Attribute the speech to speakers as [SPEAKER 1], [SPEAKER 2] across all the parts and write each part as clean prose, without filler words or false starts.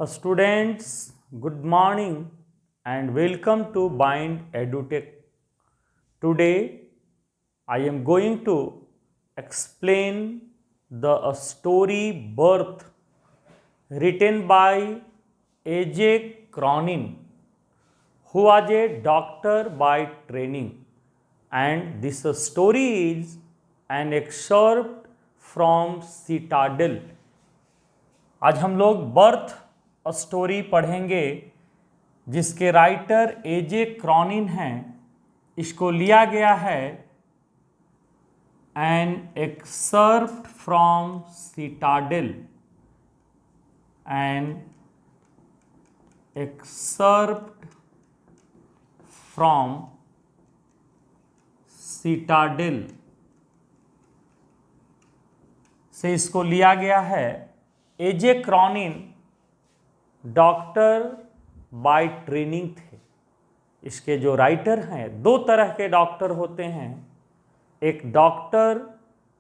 [SPEAKER 1] Students, good morning and welcome to Bind EduTech. Today, I am going to explain the story Birth written by A.J. Cronin, who was a doctor by training, and this story is an excerpt from Citadel. आज हम लोग birth story पढ़ेंगे जिसके writer AJ. क्रॉनिन हैं। इसको लिया गया है an excerpt from Citadel, an excerpt from Citadel से इसको लिया गया है। A J. Cronin doctor by training थे। इसके जो राइटर हैं, दो तरह के डॉक्टर होते हैं, एक डॉक्टर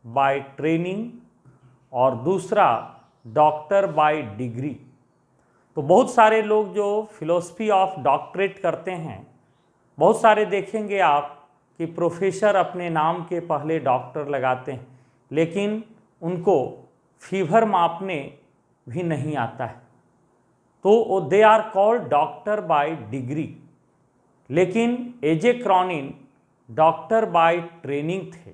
[SPEAKER 1] बाय ट्रेनिंग और दूसरा डॉक्टर बाय डिग्री। तो बहुत सारे लोग जो फिलॉसफी ऑफ डॉक्टरेट करते हैं, बहुत सारे देखेंगे आप कि प्रोफेसर अपने नाम के पहले डॉक्टर लगाते हैं, लेकिन उनको फीवर मापने भी नहीं आता है, तो they are called doctor by degree. लेकिन A J. Cronin doctor by training थे,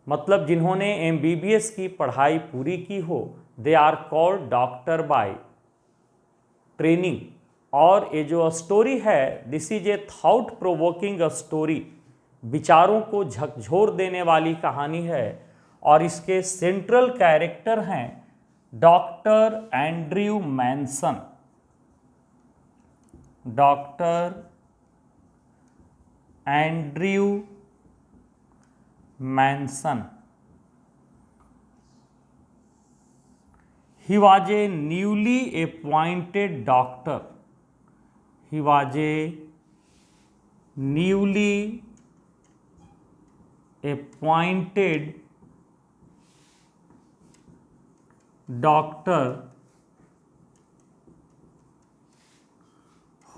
[SPEAKER 1] मतलब जिन्होंने एमबीबीएस की पढ़ाई पूरी की हो, they are called doctor by training. और ये जो स्टोरी है, this is a thought provoking story, विचारों को झकझोर देने वाली कहानी है। और इसके सेंट्रल कैरेक्टर हैं doctor Andrew Manson. Doctor Andrew Manson, he was a newly appointed doctor. He was a newly appointed doctor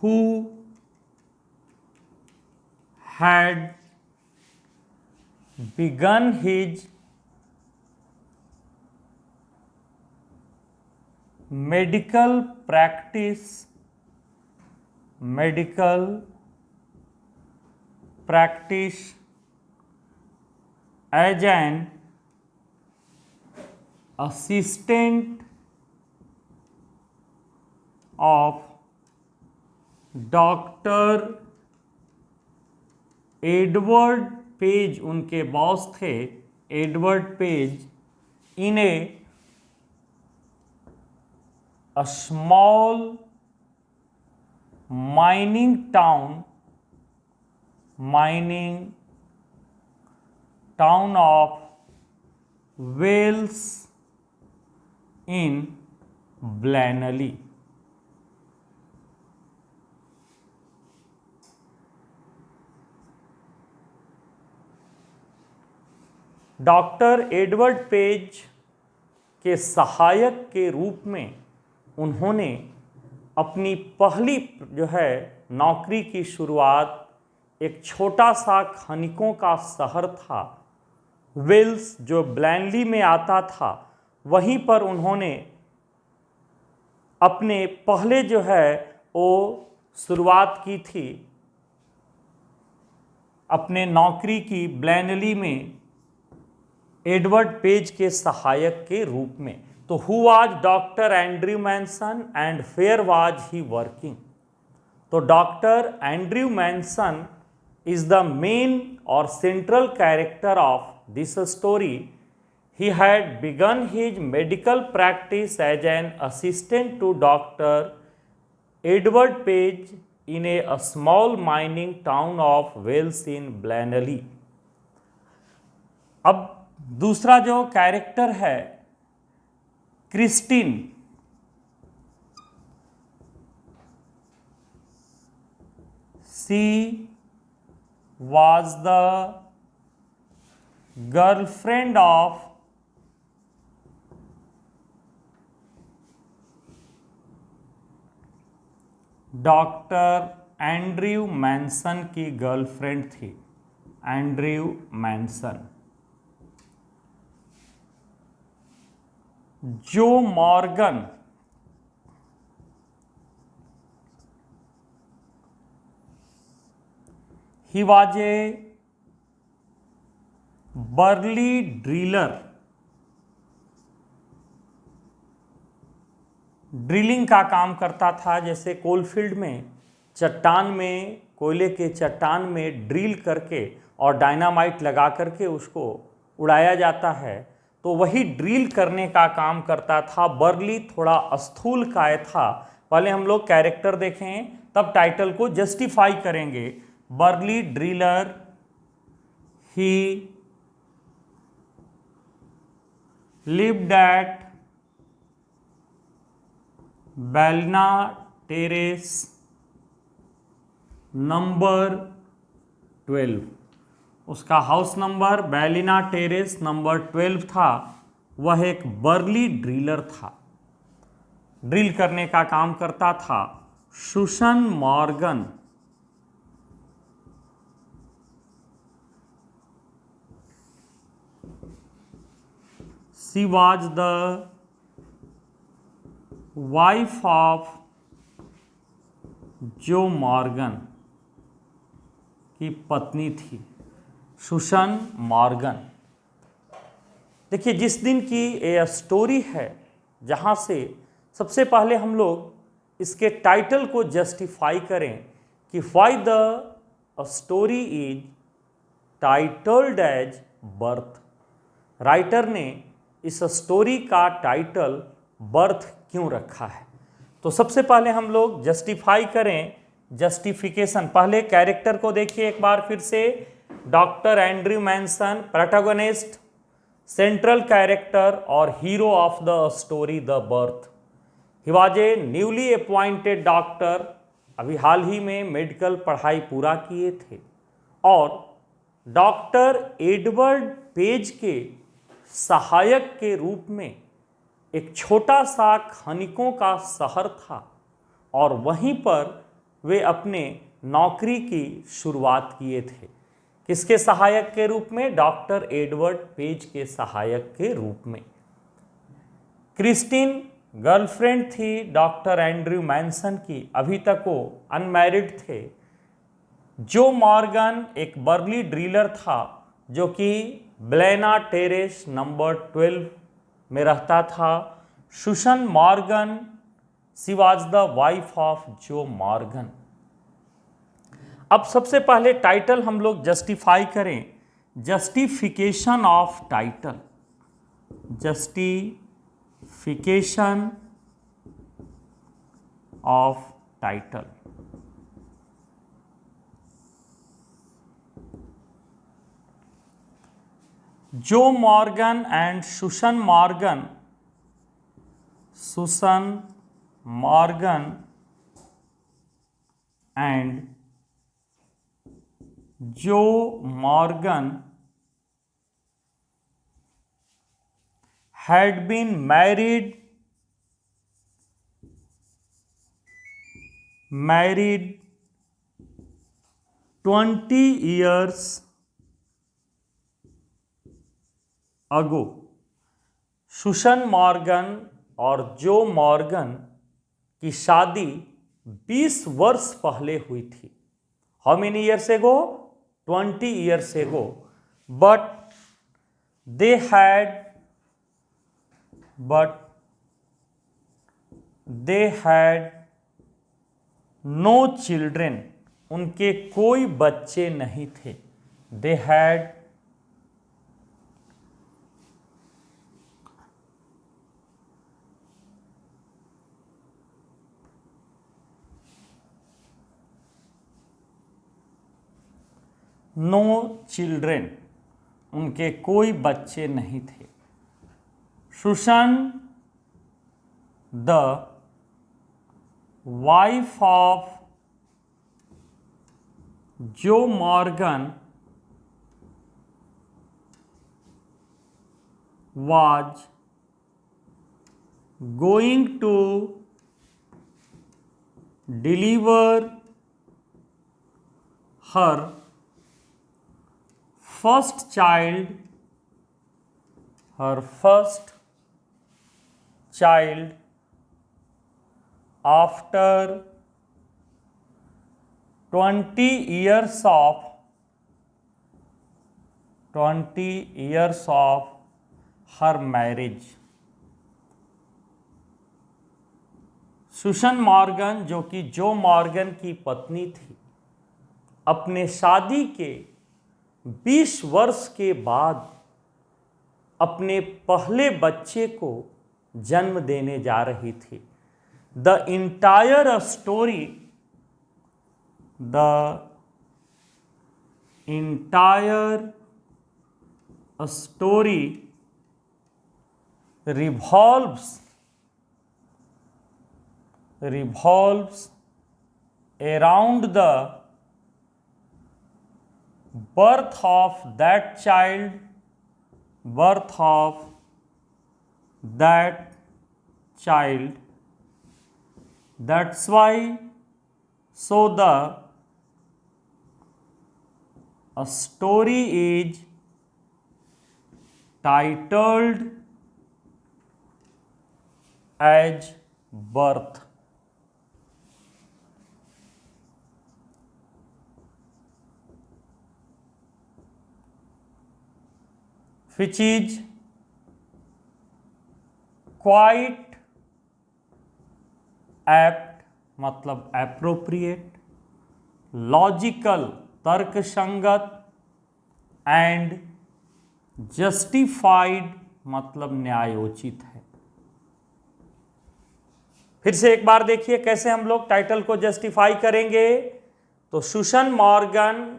[SPEAKER 1] who had begun his medical practice as an assistant of doctor Edward Page, उनके boss थे Edward Page, in a small mining town of Wales in Blaenelly. Doctor Edward Page के सहायक के रूप में उन्होंने अपनी पहली जो है नौकरी की शुरुआत एक छोटा सा खनिकों का शहर था वेल्स, जो ब्लैनली में आता था, वहीं पर उन्होंने अपने पहले जो है वो शुरुआत की थी अपने नौकरी की ब्लैनली में एडवर्ड पेज के सहायक के रूप में। तो who was doctor Andrew Manson and where was he working? तो doctor Andrew Manson is the main और central character of this story. He had begun his medical practice as an assistant to Dr. Edward Page in a small mining town of Wales in Blanley. अब दूसरा जो character है Christine, she was the girlfriend of doctor Andrew Manson की girlfriend थी, Andrew Manson. जो Morgan he was a barley driller, drilling का काम करता था। जैसे कोलफील्ड में चट्टान में, कोयले के चट्टान में ड्रिल करके और डायनामाइट लगा करके उसको उड़ाया जाता है, तो वही ड्रिल करने का काम करता था। बर्ली थोड़ा स्थूल काय था। पहले हम लोग कैरेक्टर देखें तब टाइटल को जस्टिफाई करेंगे। Barley driller, he lived at बेलना टेरेस नंबर 12। उसका हाउस नंबर बेलिना टेरेस नंबर 12 था। वह एक बर्ली ड्रिलर था, ड्रिल करने का काम करता था। Susan Morgan she was the wife of Joe Morgan की पत्नी थी, सुसन मॉर्गन। देखिए, जिस दिन की ये स्टोरी है, जहाँ से सबसे पहले हम लोग इसके टाइटल को जस्टिफाई करें कि why the story is titled as birth. Writer ने इस स्टोरी का टाइटल बर्थ क्यों रखा है। तो सबसे पहले हम लोग जस्टिफाई करें, जस्टिफिकेशन। पहले कैरेक्टर को देखिए एक बार फिर से। Doctor Andrew Manson, protagonist, central character और hero of the story the birth. He was a newly appointed doctor, अभी हाल ही में मेडिकल पढ़ाई पूरा किए थे, और डॉक्टर एडवर्ड पेज के सहायक के रूप में एक छोटा सा खनिकों का शहर था, और वहीं पर वे अपने नौकरी की शुरुआत किए थे। किसके सहायक के रूप में? डॉक्टर एडवर्ड पेज के सहायक के रूप में। क्रिस्टीन गर्लफ्रेंड थी डॉक्टर एंड्रयू मैनसन की, अभी तक वो अनमैरिड थे। जो मॉर्गन एक बर्ली ड्रिलर था, जो कि बेलेना टेरेस नंबर 12 में रहता था। Susan Morgan, she was the wife of Joe Morgan. अब सबसे पहले टाइटल हम लोग जस्टिफाई करें। Justification of title, justification of title. Joe Morgan and Susan Morgan, Susan Morgan and Joe Morgan had been married 20 years ago। Susan Morgan और Joe Morgan की शादी 20 वर्ष पहले हुई थी। How many years ago? 20 years ago। But they had no children। उनके कोई बच्चे नहीं थे। they had no children, उनके कोई बच्चे नहीं थे। Susan the wife of Joe Morgan was going to deliver her first child after 20 years of her marriage। Susan Morgan, जो कि जो मॉर्गन की पत्नी थी, अपने शादी के 20 वर्ष के बाद अपने पहले बच्चे को जन्म देने जा रही थी। The entire story revolves around the birth of that child, that's why so the story is titled as birth। which is quite apt मतलब appropriate, logical तर्क संगत, and justified मतलब न्यायोचित है। फिर से एक बार देखिए कैसे हम लोग टाइटल को जस्टिफाई करेंगे। तो Susan Morgan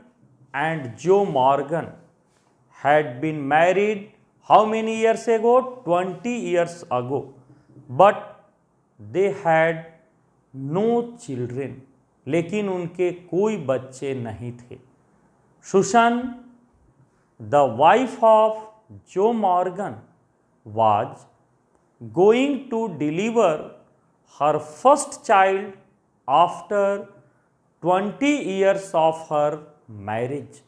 [SPEAKER 1] and Joe Morgan had been married how many years ago? 20 years ago, but they had no children, लेकिन उनके कोई बच्चे नहीं थे। Susan, the wife of Joe Morgan, was going to deliver her first child after 20 years of her marriage।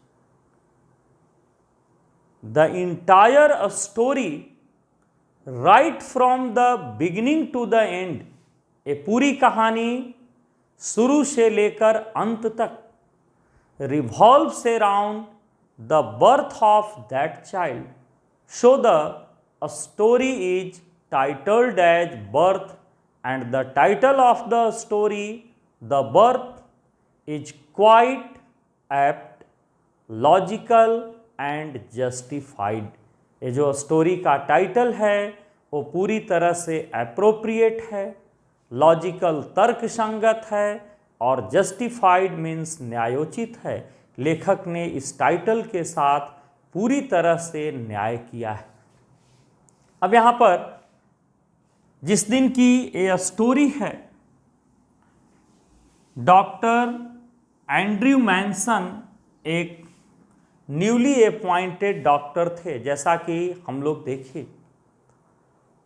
[SPEAKER 1] The entire story right from the beginning to the end, ये पूरी कहानी शुरू से लेकर अंत तक revolves around the birth of that child, so the story is titled as birth, and the title of the story, the birth, is quite apt, logical and justified. ये जो स्टोरी का टाइटल है वो पूरी तरह से एप्रोप्रिएट है, logical तर्क संगत है, और जस्टिफाइड मीन्स न्यायोचित है। लेखक ने इस टाइटल के साथ पूरी तरह से न्याय किया है। अब यहाँ पर जिस दिन की ये स्टोरी है, डॉक्टर एंड्रयू मैनसन एक न्यूली अपॉइंटेड डॉक्टर थे, जैसा कि हम लोग देखे,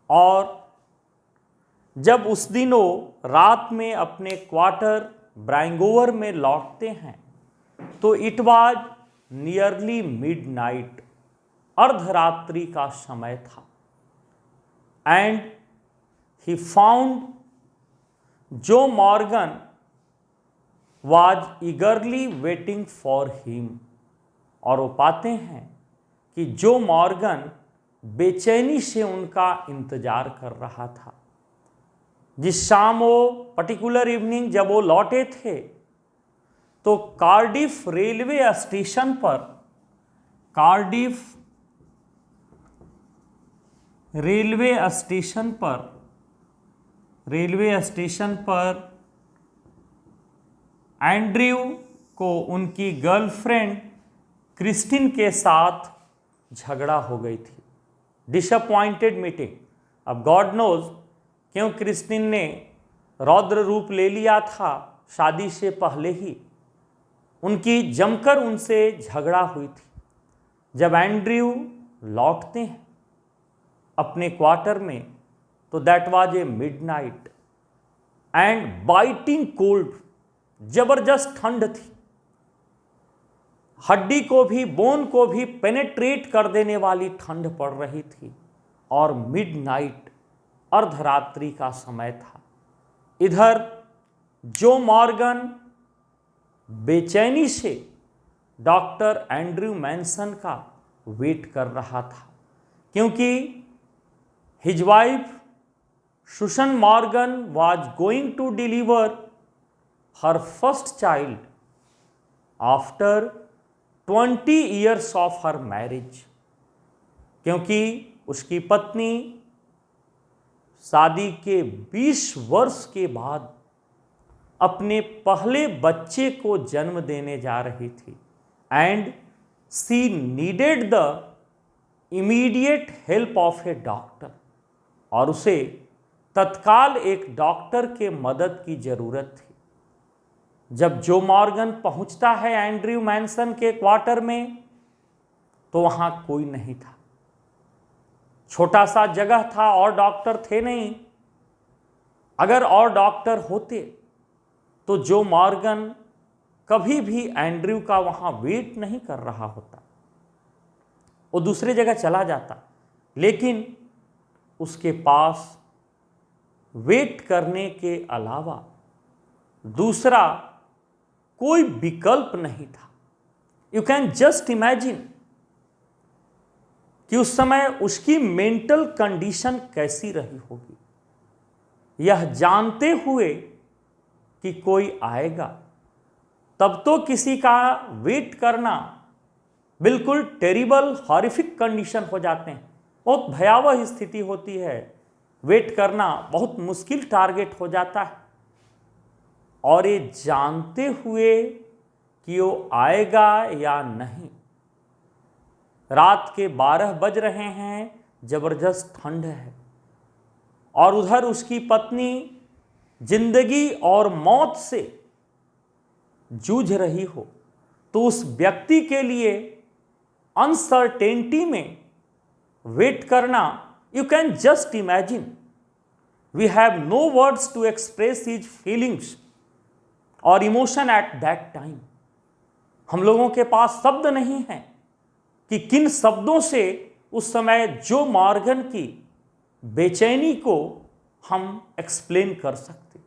[SPEAKER 1] और जब उस दिन वो रात में अपने क्वार्टर ब्रांगोवर में लौटते हैं तो इट वाज नियरली मिडनाइट, अर्धरात्रि का समय था, एंड ही फाउंड जो Morgan was ईगरली waiting for him, और वो पाते हैं कि जो मॉर्गन बेचैनी से उनका इंतजार कर रहा था। जिस शाम वो पर्टिकुलर इवनिंग जब वो लौटे थे तो कार्डिफ रेलवे स्टेशन पर एंड्रयू को उनकी गर्लफ्रेंड क्रिस्टिन के साथ झगड़ा हो गई थी। Disappointed meeting. अब गॉड नोज क्यों क्रिस्टिन ने रौद्र रूप ले लिया था, शादी से पहले ही उनकी जमकर उनसे झगड़ा हुई थी। जब एंड्रयू लौटते हैं अपने क्वार्टर में तो that was a midnight, and biting cold, जबरदस्त ठंड थी, हड्डी को भी, बोन को भी पेनेट्रेट कर देने वाली ठंड पड़ रही थी, और मिडनाइट, अर्धरात्रि का समय था। इधर जो मॉर्गन बेचैनी से डॉक्टर एंड्रयू मैनसन का वेट कर रहा था, क्योंकि his wife Susan Morgan was going to deliver her first child after 20 years of her marriage, क्योंकि उसकी पत्नी शादी के 20 वर्ष के बाद अपने पहले बच्चे को जन्म देने जा रही थी, and she needed the immediate help of A doctor, और उसे तत्काल एक डॉक्टर के मदद की जरूरत थी। जब जो मॉर्गन पहुंचता है एंड्रयू मैनसन के क्वार्टर में, तो वहां कोई नहीं था, छोटा सा जगह था और डॉक्टर थे नहीं। अगर और डॉक्टर होते तो जो मॉर्गन कभी भी एंड्रयू का वहां वेट नहीं कर रहा होता, वो दूसरी जगह चला जाता, लेकिन उसके पास वेट करने के अलावा दूसरा कोई विकल्प नहीं था। यू कैन जस्ट इमेजिन कि उस समय उसकी मेंटल कंडीशन कैसी रही होगी, यह जानते हुए कि कोई आएगा। तब तो किसी का वेट करना बिल्कुल टेरिबल, हॉरिफिक कंडीशन हो जाते हैं, बहुत भयावह स्थिति होती है, वेट करना बहुत मुश्किल टारगेट हो जाता है। और ये जानते हुए कि वो आएगा या नहीं, रात के 12 बज रहे हैं, जबरदस्त ठंड है, और उधर उसकी पत्नी जिंदगी और मौत से जूझ रही हो, तो उस व्यक्ति के लिए अनसर्टेनिटी में वेट करना, you can just imagine, we have no words to express his feelings और इमोशन एट दैट टाइम। हम लोगों के पास शब्द नहीं हैं कि किन शब्दों से उस समय जो मॉर्गन की बेचैनी को हम एक्सप्लेन कर सकते।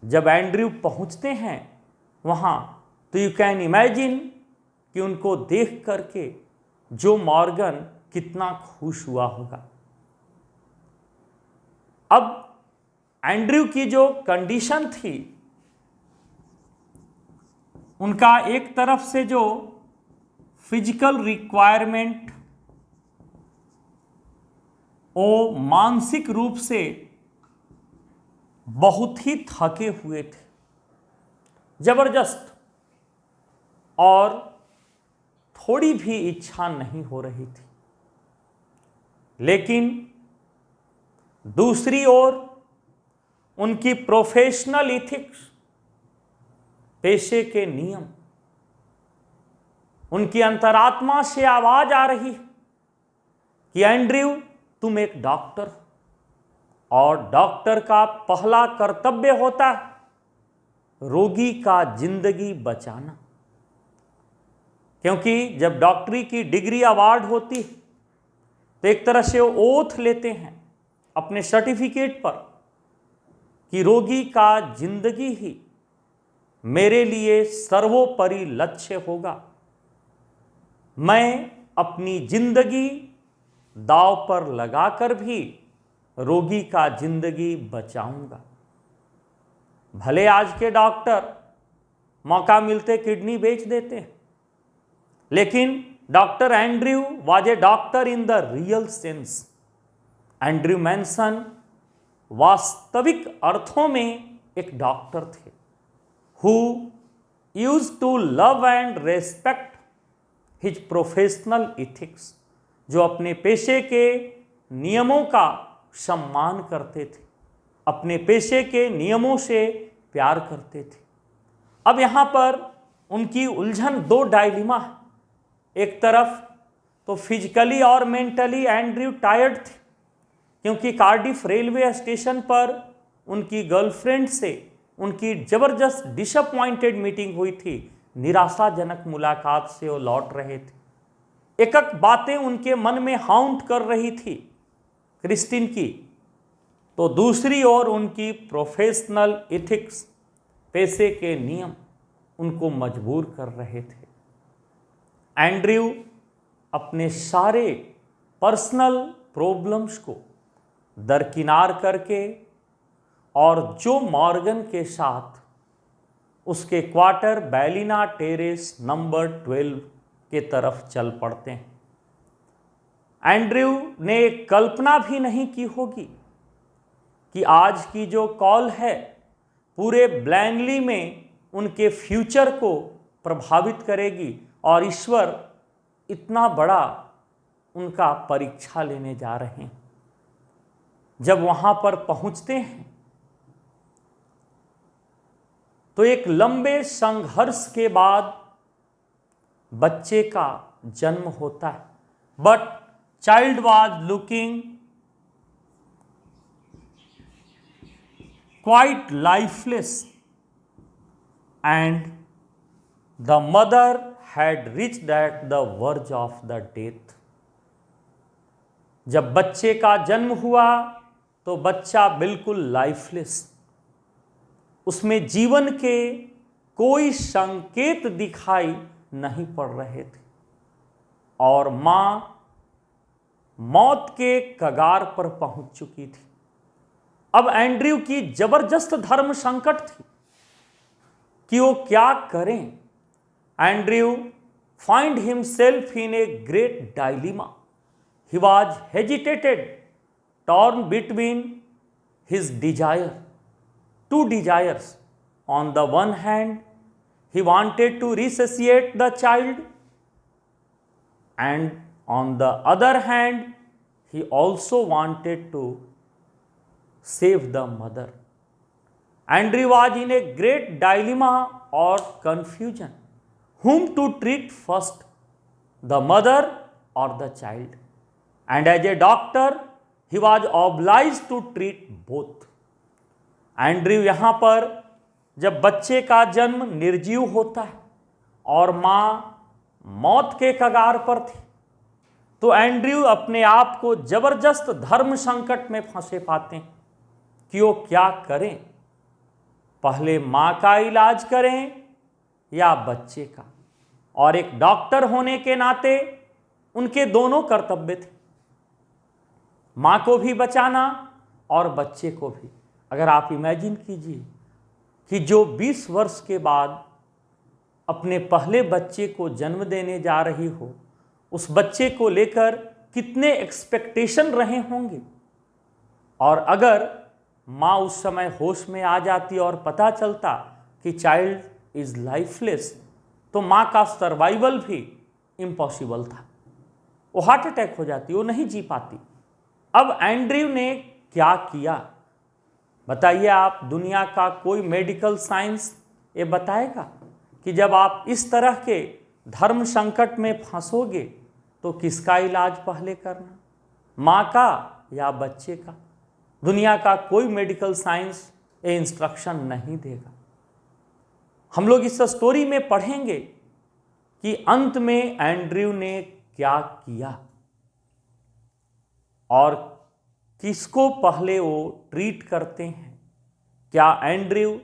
[SPEAKER 1] जब एंड्रयू पहुंचते हैं वहां, तो यू कैन इमेजिन कि उनको देख करके जो मॉर्गन कितना खुश हुआ होगा। अब एंड्रयू की जो कंडीशन थी, उनका एक तरफ से जो फिजिकल रिक्वायरमेंट, वो मानसिक रूप से बहुत ही थके हुए थे, जबरदस्त, और थोड़ी भी इच्छा नहीं हो रही थी। लेकिन दूसरी ओर उनकी प्रोफेशनल इथिक्स, पेशे के नियम, उनकी अंतरात्मा से आवाज आ रही कि एंड्रयू, तुम एक डॉक्टर हो, और डॉक्टर का पहला कर्तव्य होता है रोगी का जिंदगी बचाना। क्योंकि जब डॉक्टरी की डिग्री अवार्ड होती है, तो एक तरह से वो ओथ लेते हैं अपने सर्टिफिकेट पर कि रोगी का जिंदगी ही मेरे लिए सर्वोपरि लक्ष्य होगा, मैं अपनी जिंदगी दांव पर लगाकर भी रोगी का जिंदगी बचाऊंगा। भले आज के डॉक्टर मौका मिलते किडनी बेच देते हैं, लेकिन doctor Andrew was a doctor in the real sense. Andrew Manson वास्तविक अर्थों में एक डॉक्टर थे, who used to love and respect his professional ethics, जो अपने पेशे के नियमों का सम्मान करते थे, अपने पेशे के नियमों से प्यार करते थे। अब यहाँ पर उनकी उलझन दो डायलिमा है। एक तरफ तो फिजिकली और मेंटली एंड्रयू टायर्ड थे, क्योंकि कार्डिफ रेलवे स्टेशन पर उनकी गर्लफ्रेंड से उनकी ज़बरदस्त डिसअपॉइंटेड मीटिंग हुई थी, निराशाजनक मुलाकात से वो लौट रहे थे। एक एक बातें उनके मन में हाउंट कर रही थी क्रिस्टीन की, तो दूसरी ओर उनकी प्रोफेशनल एथिक्स, पैसे के नियम उनको मजबूर कर रहे थे। एंड्रयू अपने सारे पर्सनल प्रॉब्लम्स को दरकिनार करके और जो मॉर्गन के साथ उसके क्वार्टर बैलिना टेरेस नंबर 12 के तरफ चल पड़ते हैं। एंड्रयू ने कल्पना भी नहीं की होगी कि आज की जो कॉल है पूरे ब्लैंगली में उनके फ्यूचर को प्रभावित करेगी और ईश्वर इतना बड़ा उनका परीक्षा लेने जा रहे हैं। जब वहां पर पहुंचते हैं तो एक लंबे संघर्ष के बाद बच्चे का जन्म होता है, but child was looking quite lifeless and the mother had reached at the verge of the death। जब बच्चे का जन्म हुआ तो बच्चा बिल्कुल लाइफलेस, उसमें जीवन के कोई संकेत दिखाई नहीं पड़ रहे थे और मां मौत के कगार पर पहुंच चुकी थी। अब एंड्रयू की जबरदस्त धर्म संकट थी कि वो क्या करें। Andrew find himself in a great dilemma. He was hesitated, torn between his two desires. On the one hand, he wanted to resuscitate the child, and on the other hand, he also wanted to save the mother. Andrew was in a great dilemma or confusion. Whom to treat first, the mother or the child? And as a doctor, he was obliged to treat both. Andrew यहाँ पर जब बच्चे का जन्म निर्जीव होता है और माँ मौत के कगार पर थी, तो एंड्रयू अपने आप को जबरदस्त धर्म संकट में फंसे पाते हैं कि वो क्या करें, पहले माँ का इलाज करें या बच्चे का। और एक डॉक्टर होने के नाते उनके दोनों कर्तव्य थे, माँ को भी बचाना और बच्चे को भी। अगर आप इमेजिन कीजिए कि जो 20 वर्ष के बाद अपने पहले बच्चे को जन्म देने जा रही हो, उस बच्चे को लेकर कितने एक्सपेक्टेशन रहे होंगे। और अगर माँ उस समय होश में आ जाती और पता चलता कि चाइल्ड इज लाइफलेस, तो माँ का सर्वाइवल भी इम्पॉसिबल था, वो हार्ट अटैक हो जाती, वो नहीं जी पाती। अब एंड्रयू ने क्या किया बताइए आप? दुनिया का कोई मेडिकल साइंस ये बताएगा कि जब आप इस तरह के धर्म संकट में फंसोगे तो किसका इलाज पहले करना, माँ का या बच्चे का? दुनिया का कोई मेडिकल साइंस ये इंस्ट्रक्शन नहीं देगा। हम लोग इस स्टोरी में पढ़ेंगे कि अंत में एंड्रयू ने क्या किया और किसको पहले वो ट्रीट करते हैं। क्या एंड्रयू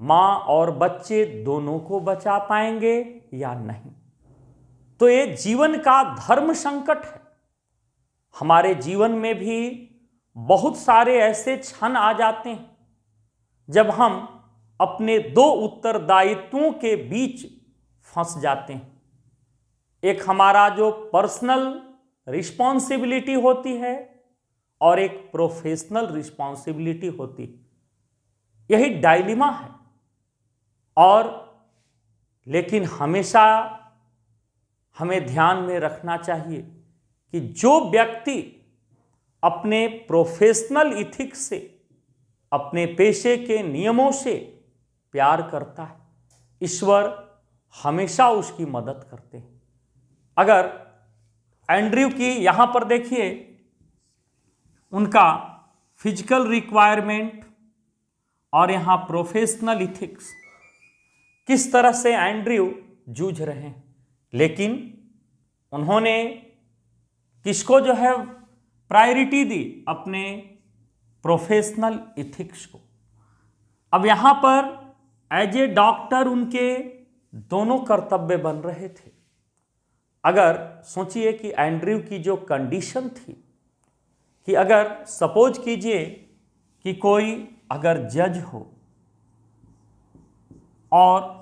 [SPEAKER 1] माँ और बच्चे दोनों को बचा पाएंगे या नहीं? तो ये जीवन का धर्म संकट है। हमारे जीवन में भी बहुत सारे ऐसे क्षण आ जाते हैं जब हम अपने दो उत्तरदायित्वों के बीच फंस जाते हैं। एक हमारा जो पर्सनल रिस्पॉन्सिबिलिटी होती है और एक प्रोफेशनल रिस्पॉन्सिबिलिटी होती है। यही डायलिमा है। और लेकिन हमेशा हमें ध्यान में रखना चाहिए कि जो व्यक्ति अपने प्रोफेशनल इथिक्स से, अपने पेशे के नियमों से प्यार करता है, ईश्वर हमेशा उसकी मदद करते हैं। अगर एंड्रयू की यहाँ पर देखिए, उनका फिजिकल रिक्वायरमेंट और यहां प्रोफेशनल इथिक्स, किस तरह से एंड्रयू जूझ रहे हैं। लेकिन उन्होंने किसको जो है प्रायोरिटी दी, अपने प्रोफेशनल इथिक्स को। अब यहां पर एज ए डॉक्टर उनके दोनों कर्तव्य बन रहे थे। अगर सोचिए कि एंड्रयू की जो कंडीशन थी कि अगर सपोज कीजिए कि कोई अगर जज हो और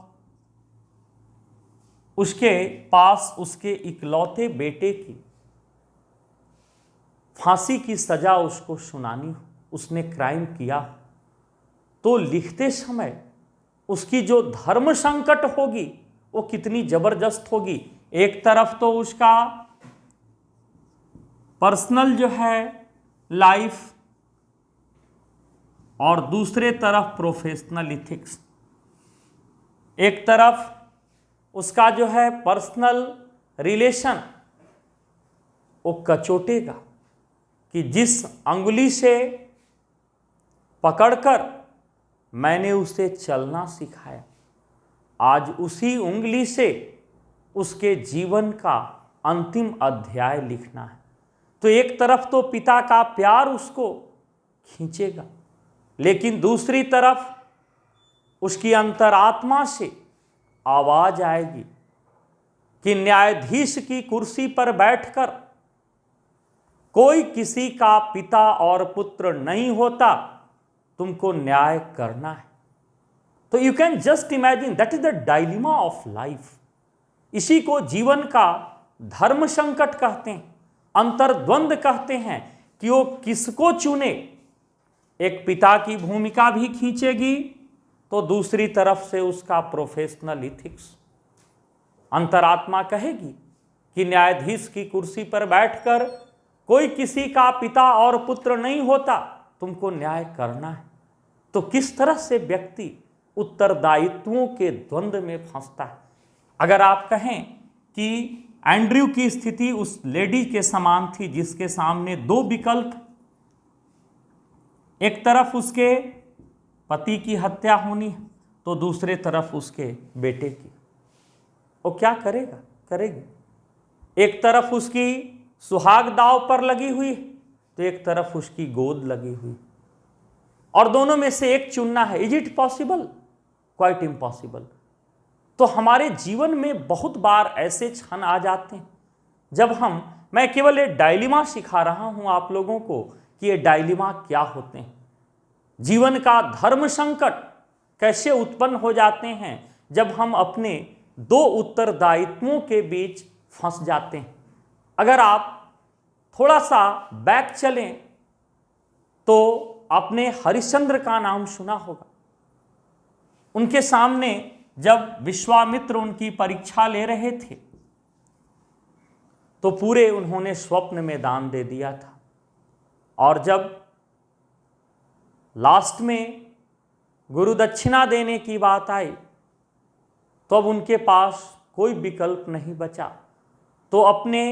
[SPEAKER 1] उसके पास उसके इकलौते बेटे की फांसी की सजा उसको सुनानी हो, उसने क्राइम किया, तो लिखते समय उसकी जो धर्म संकट होगी वो कितनी जबरदस्त होगी। एक तरफ तो उसका पर्सनल जो है लाइफ और दूसरे तरफ प्रोफेशनल इथिक्स। एक तरफ उसका जो है पर्सनल रिलेशन वो कचोटेगा कि जिस अंगुली से पकड़कर मैंने उसे चलना सिखाया, आज उसी उंगली से उसके जीवन का अंतिम अध्याय लिखना है। तो एक तरफ तो पिता का प्यार उसको खींचेगा, लेकिन दूसरी तरफ उसकी अंतरात्मा से आवाज आएगी कि न्यायाधीश की कुर्सी पर बैठकर कोई किसी का पिता और पुत्र नहीं होता, तुमको न्याय करना है। तो you can just imagine, that is the dilemma of life. इसी को जीवन का धर्म संकट कहते हैं, अंतर्द्वंद कहते हैं कि वो किसको चुने। एक पिता की भूमिका भी खींचेगी तो दूसरी तरफ से उसका प्रोफेशनल इथिक्स। अंतरात्मा कहेगी कि न्यायाधीश की कुर्सी पर बैठकर कोई किसी का पिता और पुत्र नहीं होता, तुमको न्याय करना है। तो किस तरह से व्यक्ति उत्तरदायित्वों के द्वंद्व में फंसता है। अगर आप कहें कि एंड्रयू की स्थिति उस लेडी के समान थी जिसके सामने दो विकल्प, एक तरफ उसके पति की हत्या होनी है तो दूसरे तरफ उसके बेटे की, वो क्या करेगा, करेगी। एक तरफ उसकी सुहाग दाव पर लगी हुई है तो एक तरफ उसकी गोद लगी हुई, और दोनों में से एक चुनना है। Is it possible? Quite impossible. तो हमारे जीवन में बहुत बार ऐसे क्षण आ जाते हैं जब मैं केवल एक डायलिमा सिखा रहा हूं आप लोगों को कि ये डायलिमा क्या होते हैं। जीवन का धर्म संकट कैसे उत्पन्न हो जाते हैं जब हम अपने दो उत्तरदायित्वों के बीच फंस जाते हैं। अगर आप थोड़ा सा बैक चलें तो आपने हरिश्चंद्र का नाम सुना होगा। उनके सामने जब विश्वामित्र उनकी परीक्षा ले रहे थे तो पूरे उन्होंने स्वप्न में दान दे दिया था, और जब लास्ट में गुरु दक्षिणा देने की बात आई तो अब उनके पास कोई विकल्प नहीं बचा, तो अपने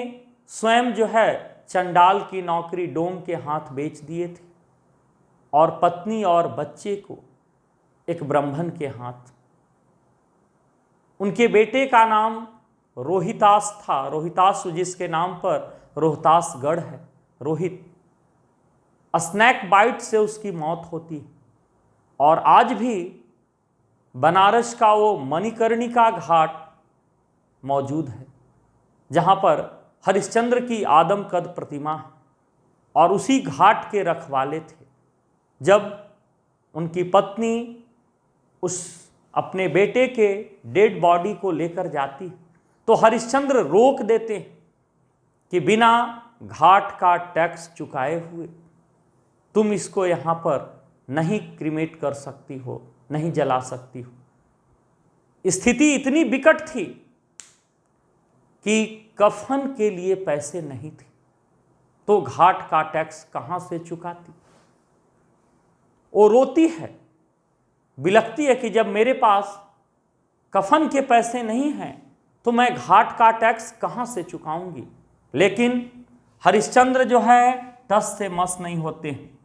[SPEAKER 1] स्वयं जो है चंडाल की नौकरी डोम के हाथ बेच दिए थे और पत्नी और बच्चे को एक ब्राह्मण के हाथ। उनके बेटे का नाम रोहितास था, रोहितास जिसके नाम पर रोहतासगढ़ है, रोहित। स्नैक बाइट से उसकी मौत होती है, और आज भी बनारस का वो मणिकर्णिका घाट मौजूद है जहाँ पर हरिश्चंद्र की आदमकद प्रतिमा है, और उसी घाट के रखवाले थे। जब उनकी पत्नी उस अपने बेटे के डेड बॉडी को लेकर जाती तो हरिश्चंद्र रोक देते कि बिना घाट का टैक्स चुकाए हुए तुम इसको यहाँ पर नहीं क्रिमेट कर सकती हो, नहीं जला सकती हो। स्थिति इतनी विकट थी कि कफन के लिए पैसे नहीं थे, तो घाट का टैक्स कहाँ से चुकाती। वो रोती है, बिलखती है कि जब मेरे पास कफन के पैसे नहीं हैं तो मैं घाट का टैक्स कहाँ से चुकाऊंगी। लेकिन हरिश्चंद्र जो है टस से मस नहीं होते हैं।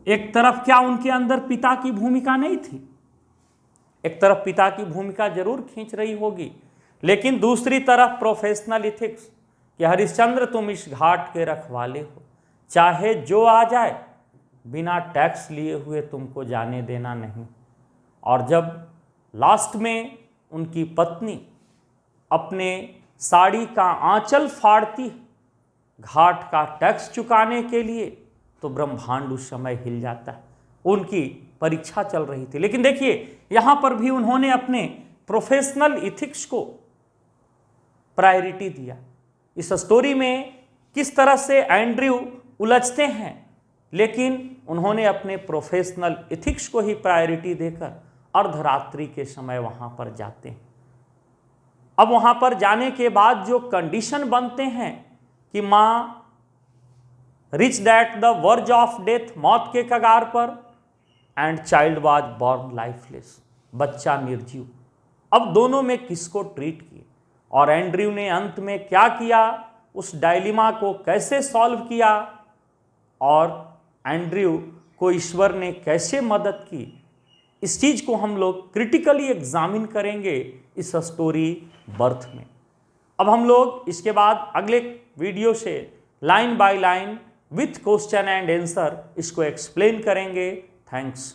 [SPEAKER 1] एक तरफ क्या उनके अंदर पिता की भूमिका नहीं थी? एक तरफ पिता की भूमिका जरूर खींच रही होगी, लेकिन दूसरी तरफ प्रोफेशनल इथिक्स कि हरिश्चंद्र तुम इस घाट के रखवाले हो, चाहे जो आ जाए बिना टैक्स लिए हुए तुमको जाने देना नहीं। और जब लास्ट में उनकी पत्नी अपने साड़ी का आंचल फाड़ती घाट का टैक्स चुकाने के लिए, तो ब्रह्मांड उस समय हिल जाता है। उनकी परीक्षा चल रही थी, लेकिन देखिए यहां पर भी उन्होंने अपने प्रोफेशनल इथिक्स को प्रायोरिटी दिया। इस स्टोरी में किस तरह से एंड्रयू उलझते हैं, लेकिन उन्होंने अपने प्रोफेशनल इथिक्स को ही प्रायोरिटी देकर अर्धरात्रि के समय वहां पर जाते हैं। अब वहां पर जाने के बाद जो कंडीशन बनते हैं कि मां reached at the verge of death, मौत के कगार पर, and child was born lifeless, बच्चा निर्जीव। अब दोनों में किसको ट्रीट किए और एंड्रयू ने अंत में क्या किया, उस डायलिमा को कैसे सॉल्व किया और एंड्रयू को ईश्वर ने कैसे मदद की, इस चीज को हम लोग क्रिटिकली एग्जामिन करेंगे इस स्टोरी बर्थ में। अब हम लोग इसके बाद अगले वीडियो से line by line with question and answer इसको एक्सप्लेन करेंगे। थैंक्स।